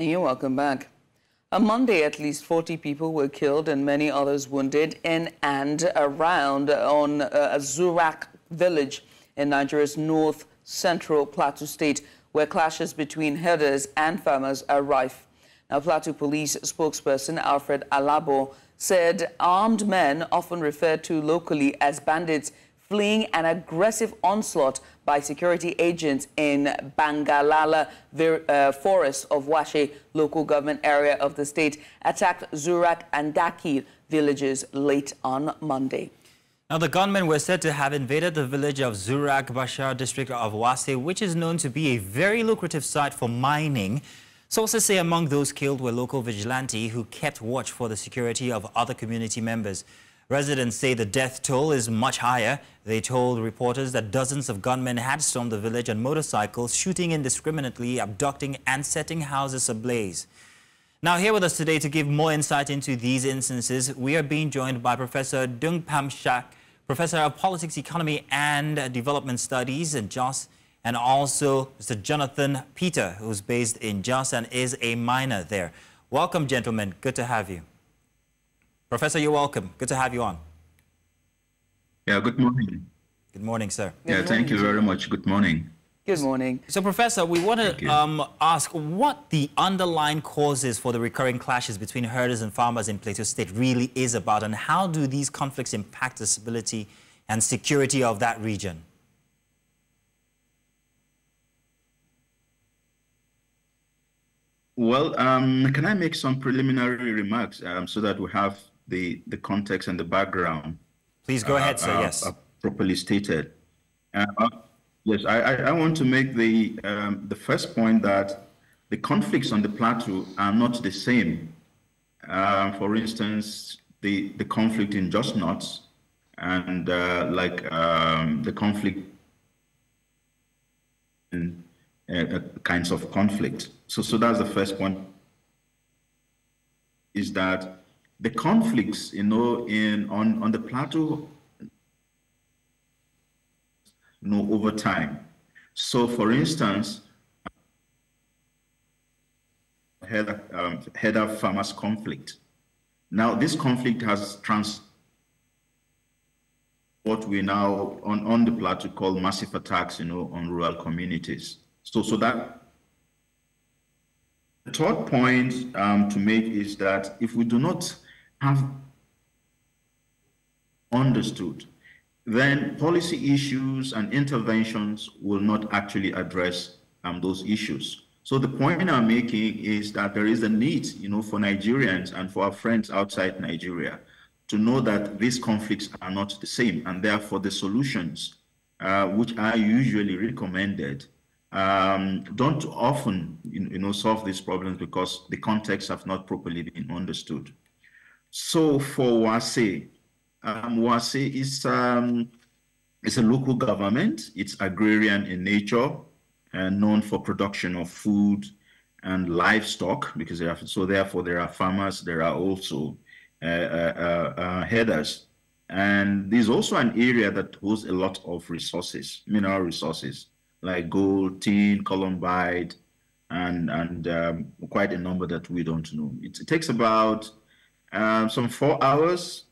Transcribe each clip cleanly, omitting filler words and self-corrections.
And you're welcome back. On Monday, at least 40 people were killed and many others wounded in and around on Zurak village in Nigeria's north-central Plateau state, where clashes between herders and farmers are rife. Now, Plateau police spokesperson Alfred Alabo said armed men, often referred to locally as bandits, fleeing an aggressive onslaught by security agents in Bangalala forest of Wase local government area of the state, attacked Zurak and Daki villages late on Monday. Now, the gunmen were said to have invaded the village of Zurak, Bashar district of Wase, which is known to be a very lucrative site for mining. Sources say among those killed were local vigilantes who kept watch for the security of other community members. Residents say the death toll is much higher. They told reporters that dozens of gunmen had stormed the village on motorcycles, shooting indiscriminately, abducting and setting houses ablaze. Now, here with us today to give more insight into these instances, we are being joined by Professor Dung, Professor of Politics, Economy and Development Studies in Jos, and also Mr. Jonathan Peter, who's based in Jos and is a miner there. Welcome, gentlemen. Good to have you. Professor, you're welcome. Good to have you on. Yeah, good morning. Good morning, sir. Thank you very much. Good morning. Good morning. So, Professor, we want to ask what the underlying causes for the recurring clashes between herders and farmers in Plateau State really is about, and how do these conflicts impact the stability and security of that region? Well, can I make some preliminary remarks so that we have the context and the background? Please go ahead, sir. Yes. Properly stated. Yes, I want to make the first point that the conflicts on the plateau are not the same. For instance, the conflict in Just Nuts and the conflict in kinds of conflict. So that's the first point. Is that the conflicts, on the plateau, over time. So, for instance, header farmers conflict. Now, this conflict has what we now on the plateau call massive attacks, on rural communities. So that the third point to make is that if we do not have understood, then policy issues and interventions will not actually address those issues. So the point I'm making is that there is a need, for Nigerians and for our friends outside Nigeria to know that these conflicts are not the same, and therefore the solutions, which are usually recommended, don't often, solve these problems because the context have not properly been understood. So for Wase, Wase is a local government. It's agrarian in nature and known for production of food and livestock, because therefore there are farmers. There are also herders, and there's also an area that holds a lot of resources, mineral resources like gold, tin, columbide, and quite a number that we don't know. It takes about some 4 hours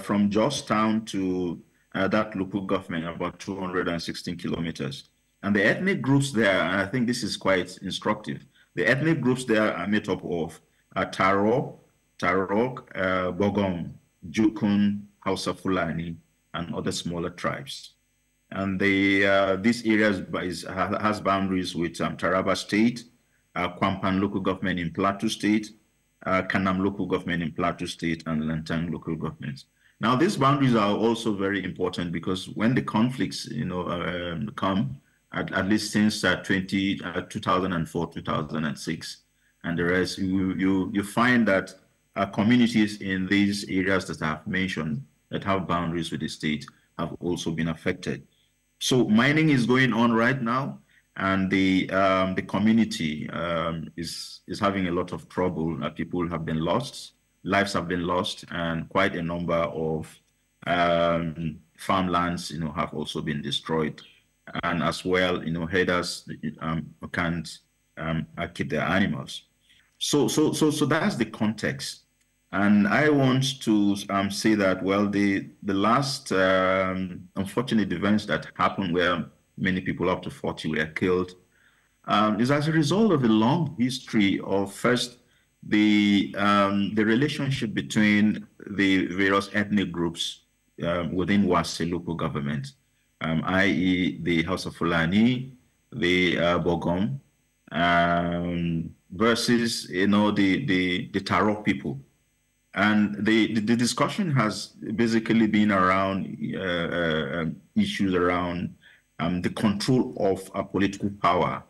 from Jos town to that local government, about 216 kilometers. And the ethnic groups there, and I think this is quite instructive, the ethnic groups there are made up of Tarok, Bogom, Jukun, Hausa Fulani, and other smaller tribes. And this area has boundaries with Taraba State, Kwampan local government in Plateau State, Kanam local government in Plateau State, and Lantang local governments. Now, these boundaries are also very important because when the conflicts, come, at least since 2004, 2006, and the rest, you find that communities in these areas that I've mentioned that have boundaries with the state have also been affected. So mining is going on right now, and the community is having a lot of trouble. People have been lost, lives have been lost, and quite a number of farmlands, have also been destroyed. And as well, herders can't keep their animals. So that's the context. And I want to say that, well, the last unfortunate events that happened where many people, up to 40, were killed, is as a result of a long history of first the relationship between the various ethnic groups within Wase local government, i.e. the House of Fulani, the Bogom, versus the Taro people. And the discussion has basically been around issues around the control of political power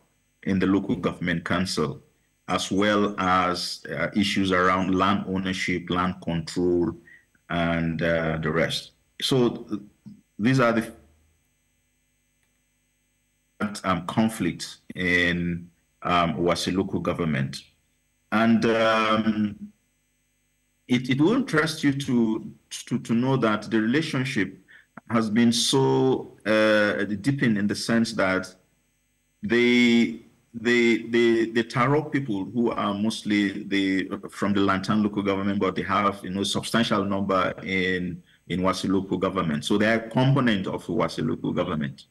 in the local government council, as well as issues around land ownership, land control, and the rest. So these are the conflicts in Wase local government. And it will interest you to know that the relationship has been so deepened in the sense that the Taro people, who are mostly from the Lantan local government, but they have substantial number in Wase local government, so they are a component of Wase local government.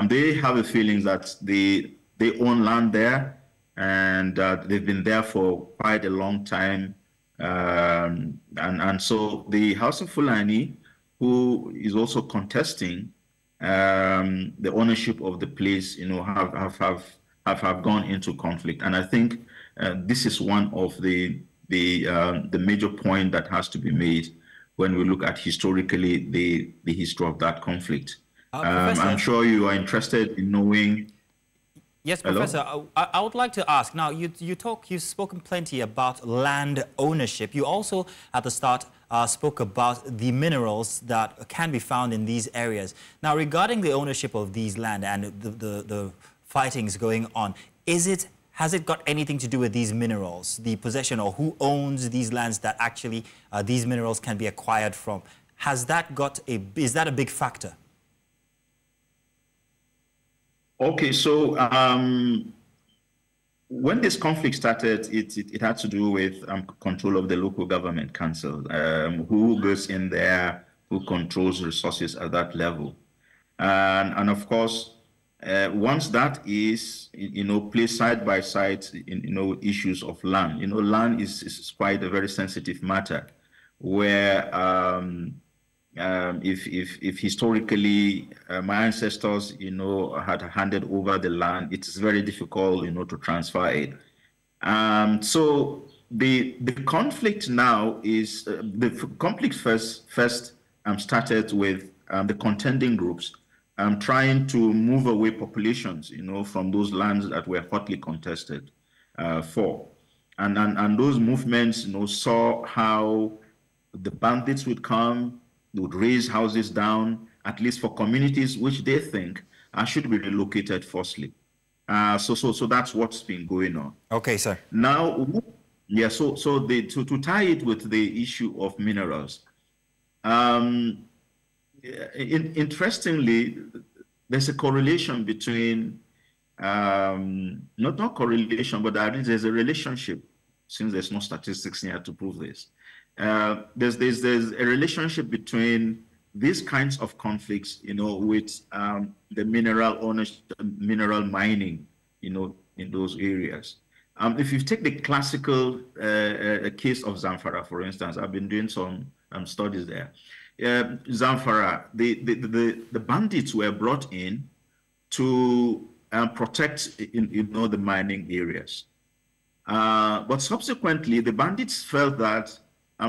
They have a feeling that they own land there, and they've been there for quite a long time. And so the House of Fulani, who is also contesting the ownership of the place, have gone into conflict. And I think this is one of the major point that has to be made when we look at historically the history of that conflict. I'm sure you are interested in knowing. Yes, Professor, I would like to ask, now you've spoken plenty about land ownership. You also at the start spoke about the minerals that can be found in these areas. Now, regarding the ownership of these land and the fightings going on, has it got anything to do with these minerals, the possession, or who owns these lands that actually these minerals can be acquired from? Is that a big factor? Okay, so when this conflict started, it had to do with control of the local government council, who goes in there, who controls resources at that level. And of course, once that is, placed side by side, issues of land, land is quite a very sensitive matter, where if historically my ancestors, had handed over the land, it's very difficult, to transfer it. So the conflict now is the conflict first started with the contending groups trying to move away populations, from those lands that were hotly contested for, and those movements, saw how the bandits would come. They would raise houses down, at least for communities which they think should be relocated forcibly. So that's what's been going on. Okay, sir. Now, yeah. So to tie it with the issue of minerals, interestingly, there's a correlation between not correlation, but at least there's a relationship, since there's no statistics here to prove this. There's a relationship between these kinds of conflicts, with the mineral ownership, mineral mining, in those areas. If you take the classical case of Zamfara, for instance, I've been doing some studies there. Zamfara, the bandits were brought in to protect, the mining areas. But subsequently, the bandits felt that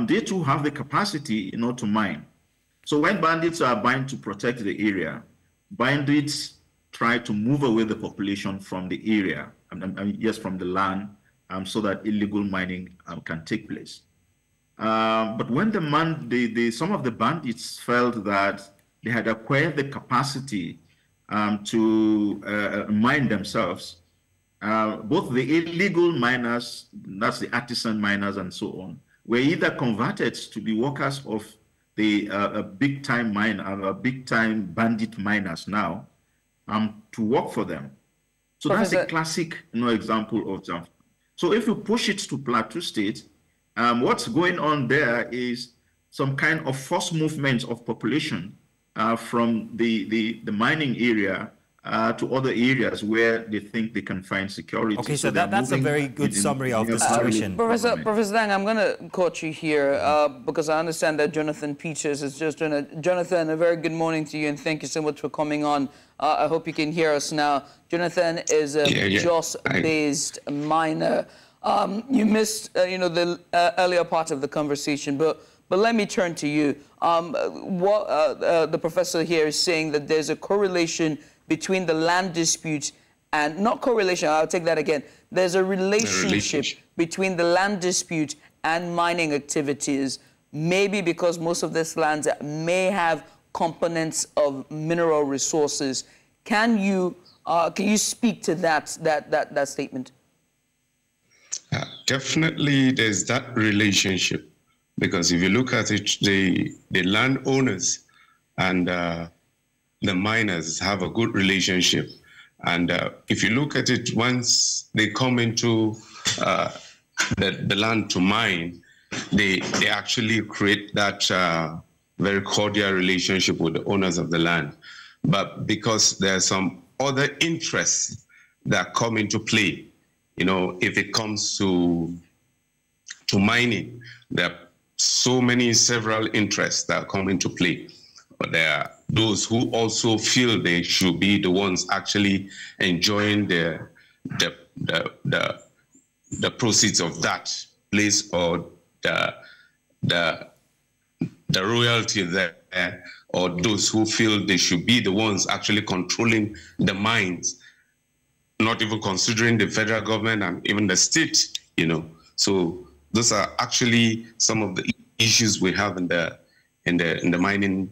they too have the capacity, to mine. So when bandits are bound to protect the area, bandits try to move away the population from the area, yes, from the land, so that illegal mining can take place. But when some of the bandits felt that they had acquired the capacity to mine themselves, both the illegal miners, that's the artisan miners and so on, were either converted to be workers of the big-time bandit miners now, to work for them. So Professor, that's a classic example of So if you push it to Plateau State, what's going on there is some kind of forced movement of population from the mining area to other areas where they think they can find security. Okay, so that's a very good summary of the situation. Professor Dung, I'm going to quote you here because I understand that Jonathan Peters is just doing a... Jonathan, a very good morning to you, and thank you so much for coming on. I hope you can hear us now. Jonathan is a Jos-based miner. You missed, the earlier part of the conversation, but let me turn to you. The professor here is saying that there's a correlation between the land dispute and, not correlation, I'll take that again. There's a relationship between the land dispute and mining activities, maybe because most of these lands may have components of mineral resources. Can you speak to that statement? Definitely, there's that relationship, because if you look at it, the landowners and the miners have a good relationship. And if you look at it, once they come into the land to mine, they actually create that very cordial relationship with the owners of the land. But because there are some other interests that come into play, if it comes to mining, there are several interests that come into play. But there are those who also feel they should be the ones actually enjoying the proceeds of that place, or the royalty there, or those who feel they should be the ones actually controlling the mines, not even considering the federal government and even the state, So those are actually some of the issues we have in the mining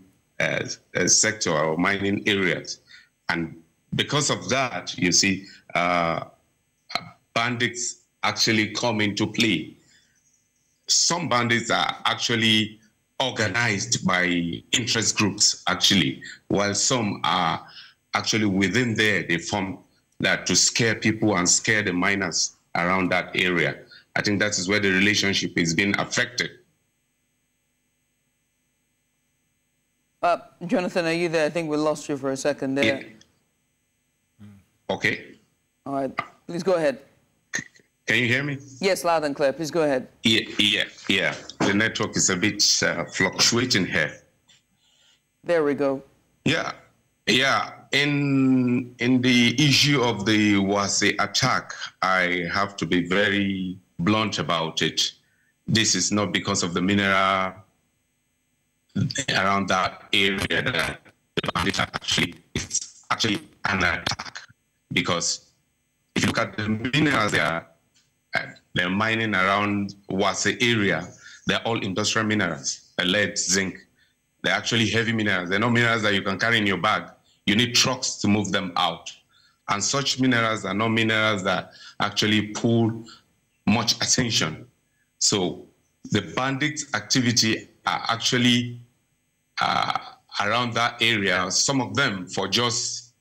sector or mining areas. And because of that, you see, bandits actually come into play. Some bandits are actually organized by interest groups, actually, while some are actually within there. They form that to scare people and scare the miners around that area. I think that is where the relationship is being affected. Jonathan, are you there? I think we lost you for a second there. Yeah. Okay. All right. Please go ahead. Can you hear me? Yes, loud and clear. Please go ahead. Yeah. The network is a bit fluctuating here. There we go. Yeah. In the issue of the Wase attack, I have to be very blunt about it. This is not because of the mineral around that area that the bandits it's actually an attack, because if you look at the minerals they're mining around Wase area, they're all industrial minerals, lead, zinc. They're actually heavy minerals. They're not minerals that you can carry in your bag. You need trucks to move them out. And such minerals are not minerals that actually pull much attention. So the bandits' activity are actually around that area, some of them for just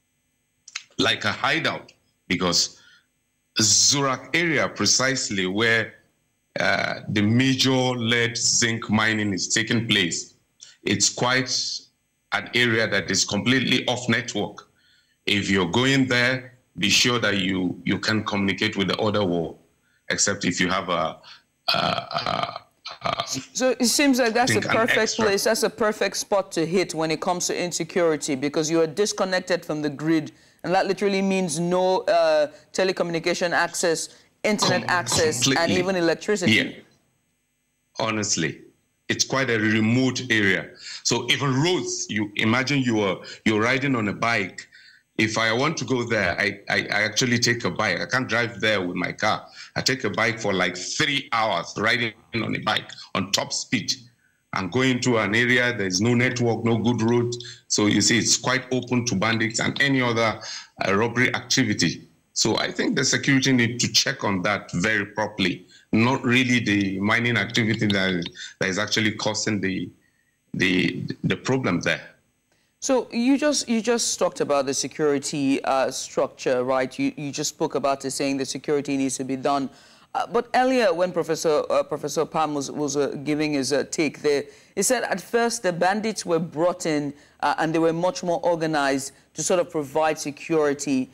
like a hideout, because Zurak area, precisely where the major lead zinc mining is taking place, it's quite an area that is completely off network. If you're going there, be sure that you can communicate with the other world, except if you have so it seems like that's a perfect place, that's a perfect spot to hit when it comes to insecurity, because you are disconnected from the grid, and that literally means no telecommunication access, internet access, and even electricity. Yeah. Honestly, it's quite a remote area. So even roads, you imagine you're riding on a bike. If I want to go there, I actually take a bike. I can't drive there with my car. I take a bike for like 3 hours riding on a bike on top speed and going to an area, there's no network, no good road. So you see, it's quite open to bandits and any other robbery activity. So I think the security need to check on that very properly, not really the mining activity that is actually causing the problem there. So you just talked about the security structure, right? You just spoke about it, saying the security needs to be done. But earlier, when Professor Pam was giving his take there, he said at first the bandits were brought in and they were much more organized to sort of provide security.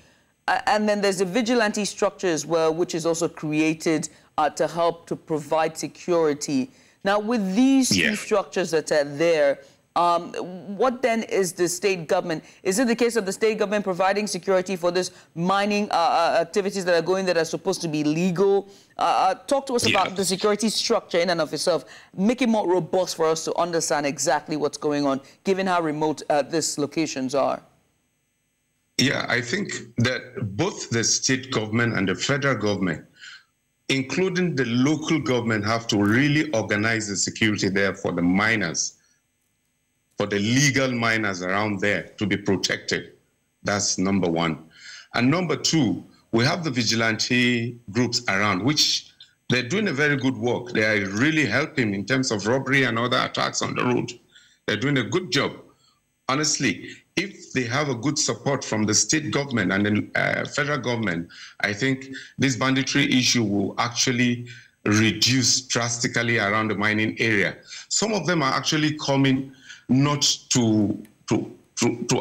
And then there's a vigilante structure as well, which is also created to help to provide security. Now, with these two structures that are there, what then is the state government? Is it the case of the state government providing security for this mining activities that are going that are supposed to be legal? Talk to us about the security structure in and of itself. Make it more robust for us to understand exactly what's going on, given how remote these locations are. Yeah, I think that both the state government and the federal government, including the local government, have to really organize the security there for the miners, for the legal miners around there to be protected. That's number one. And number two, we have the vigilante groups around, which they're doing a very good work. They are really helping in terms of robbery and other attacks on the road. They're doing a good job. Honestly, if they have a good support from the state government and the federal government, I think this banditry issue will actually reduce drastically around the mining area. Some of them are actually coming not to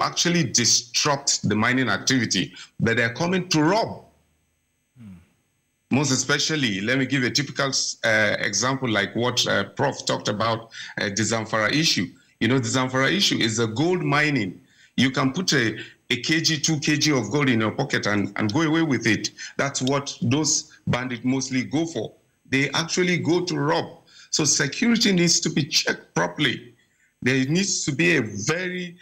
actually disrupt the mining activity, but they're coming to rob. Most especially, let me give a typical example like what Prof talked about, the Zamfara issue. You know, the Zamfara issue is a gold mining. You can put a kg, 2 kg of gold in your pocket and go away with it. That's what those bandits mostly go for. They actually go to rob. So security needs to be checked properly. There needs to be a very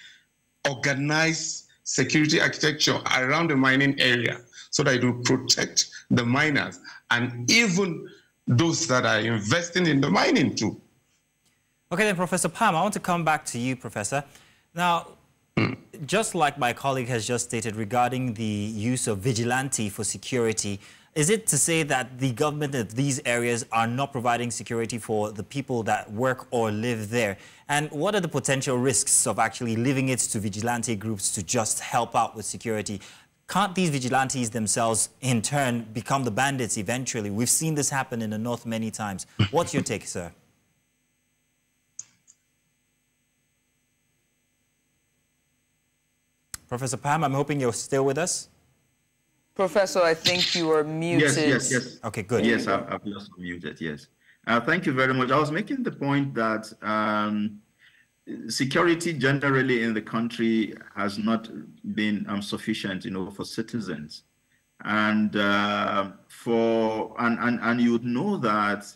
organized security architecture around the mining area so that it will protect the miners and even those that are investing in the mining too. Okay, then, Professor Pam, I want to come back to you, Professor. Now, just like my colleague has just stated regarding the use of vigilante for security, is it to say that the government of these areas are not providing security for the people that work or live there? And what are the potential risks of actually leaving it to vigilante groups to just help out with security? Can't these vigilantes themselves, in turn, become the bandits eventually? We've seen this happen in the north many times. What's your take, sir? Professor Pam, I'm hoping you're still with us. Professor, I think you are muted. Yes. Okay, good. Yes, I've just muted, yes. Thank you very much. I was making the point that security generally in the country has not been sufficient, for citizens. And you would know that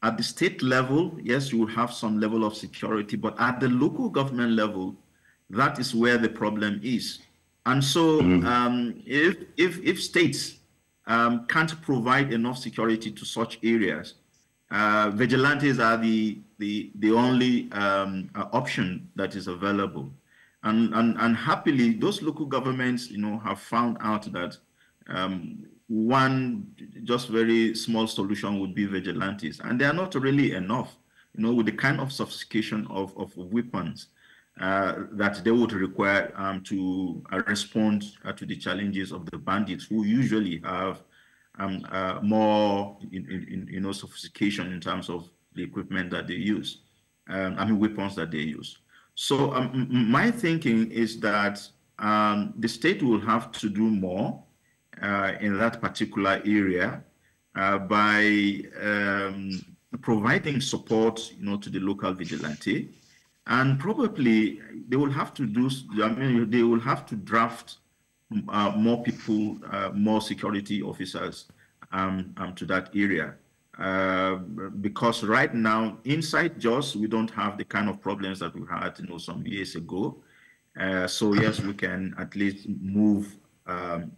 at the state level, yes, you will have some level of security, but at the local government level, that is where the problem is. And so if states can't provide enough security to such areas, vigilantes are the only option that is available. And happily, those local governments, have found out that one just very small solution would be vigilantes. And they are not really enough, with the kind of sophistication of weapons that they would require to respond to the challenges of the bandits, who usually have more, sophistication in terms of the equipment that they use, weapons that they use. So my thinking is that the state will have to do more in that particular area by providing support, to the local vigilante. And probably they will have to they will have to draft more people, more security officers to that area. Because right now, inside Jos, we don't have the kind of problems that we had, some years ago. So yes, we can at least move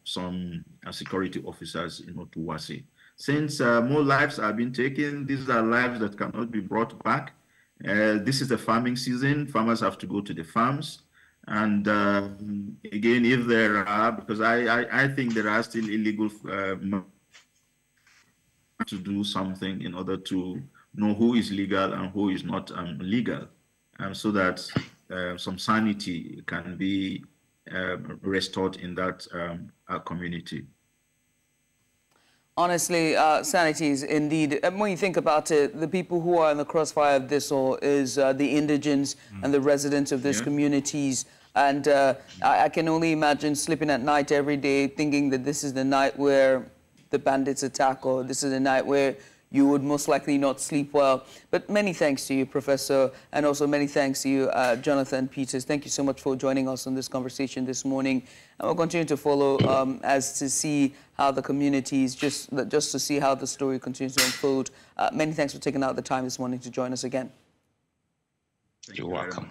some security officers, to Wase. Since more lives have been taken, these are lives that cannot be brought back. This is the farming season. Farmers have to go to the farms. And again, if there are, because I think there are still illegal to do something in order to know who is legal and who is not legal, so that some sanity can be restored in that community. Honestly, sanity is indeed, when you think about it, the people who are in the crossfire of this all is the indigents and the residents of these communities. And I can only imagine sleeping at night every day thinking that this is the night where the bandits attack, or this is the night where you would most likely not sleep well. But many thanks to you, Professor, and also many thanks to you, Jonathan Peters. Thank you so much for joining us on this conversation this morning. And we'll continue to follow as to see how the communities, just to see how the story continues to unfold. Many thanks for taking out the time this morning to join us again. You're welcome.